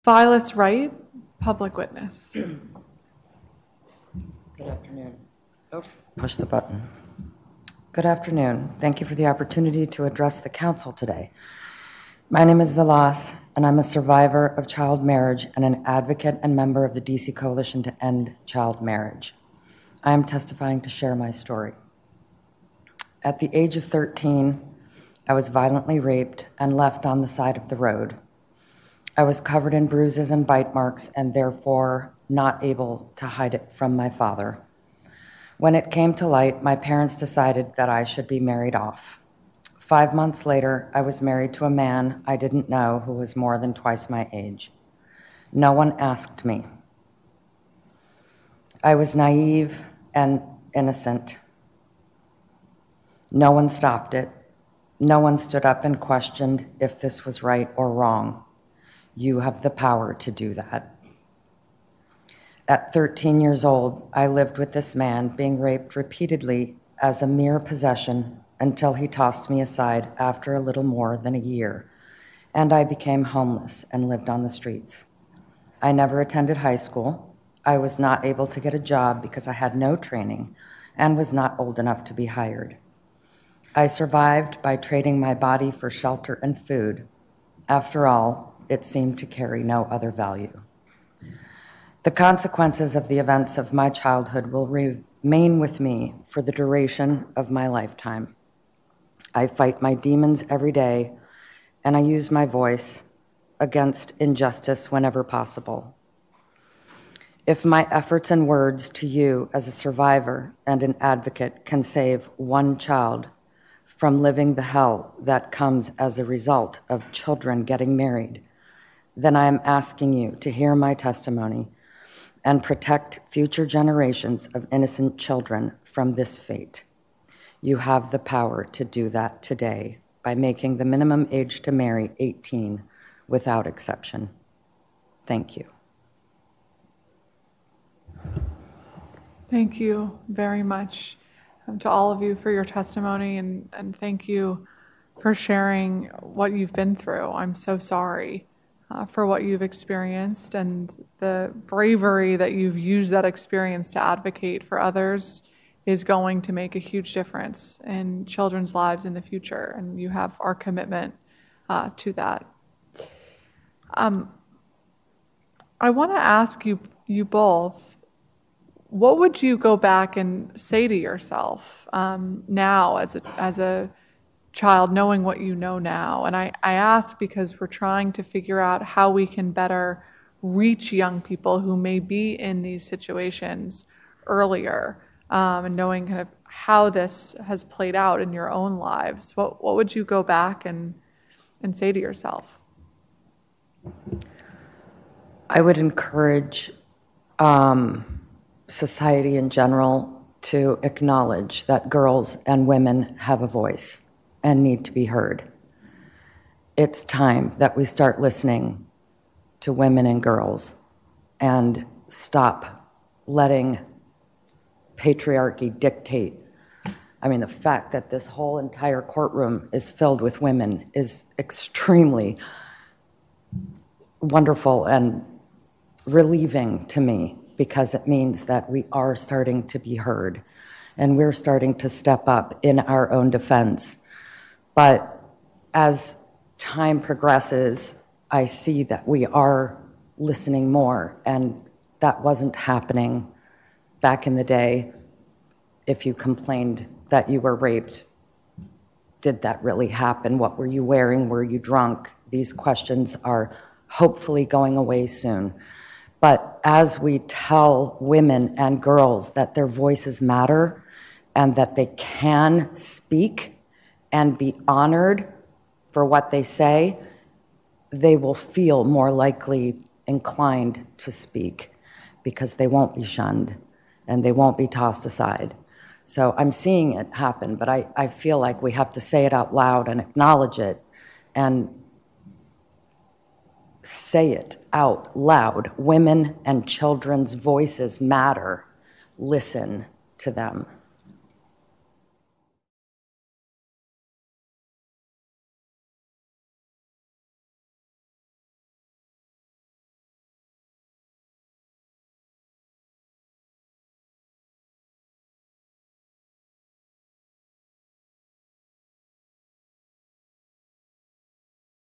Vilas Wright, public witness. Good afternoon. Oh, push the button. Good afternoon. Thank you for the opportunity to address the council today. My name is Vilas, and I'm a survivor of child marriage and an advocate and member of the DC Coalition to End Child Marriage. I am testifying to share my story. At the age of 13, I was violently raped and left on the side of the road. I was covered in bruises and bite marks and therefore not able to hide it from my father. When it came to light, my parents decided that I should be married off. 5 months later, I was married to a man I didn't know who was more than twice my age. No one asked me. I was naive and innocent. No one stopped it. No one stood up and questioned if this was right or wrong. You have the power to do that. At 13 years old, I lived with this man being raped repeatedly as a mere possession until he tossed me aside after a little more than a year, and I became homeless and lived on the streets. I never attended high school. I was not able to get a job because I had no training and was not old enough to be hired. I survived by trading my body for shelter and food. After all, it seemed to carry no other value. The consequences of the events of my childhood will remain with me for the duration of my lifetime. I fight my demons every day, and I use my voice against injustice whenever possible. If my efforts and words to you as a survivor and an advocate can save one child from living the hell that comes as a result of children getting married, then I am asking you to hear my testimony and protect future generations of innocent children from this fate. You have the power to do that today by making the minimum age to marry 18 without exception. Thank you. Thank you very much to all of you for your testimony, and thank you for sharing what you've been through. I'm so sorry for what you've experienced, and the bravery that you've used that experience to advocate for others is going to make a huge difference in children's lives in the future, and you have our commitment to that. I want to ask you both, what would you go back and say to yourself now as a child, knowing what you know now? And I ask because we're trying to figure out how we can better reach young people who may be in these situations earlier, and knowing kind of how this has played out in your own lives. What would you go back and say to yourself? I would encourage society in general to acknowledge that girls and women have a voice and need to be heard. It's time that we start listening to women and girls and stop letting patriarchy dictate. I mean, the fact that this whole entire courtroom is filled with women is extremely wonderful and relieving to me, because it means that we are starting to be heard and we're starting to step up in our own defense. But as time progresses, I see that we are listening more, and that wasn't happening back in the day. If you complained that you were raped, did that really happen? What were you wearing? Were you drunk? These questions are hopefully going away soon. But as we tell women and girls that their voices matter and that they can speak and be honored for what they say, they will feel more likely inclined to speak, because they won't be shunned and they won't be tossed aside. So I'm seeing it happen, but I feel like we have to say it out loud and acknowledge it and say it out loud. Women and children's voices matter. Listen to them.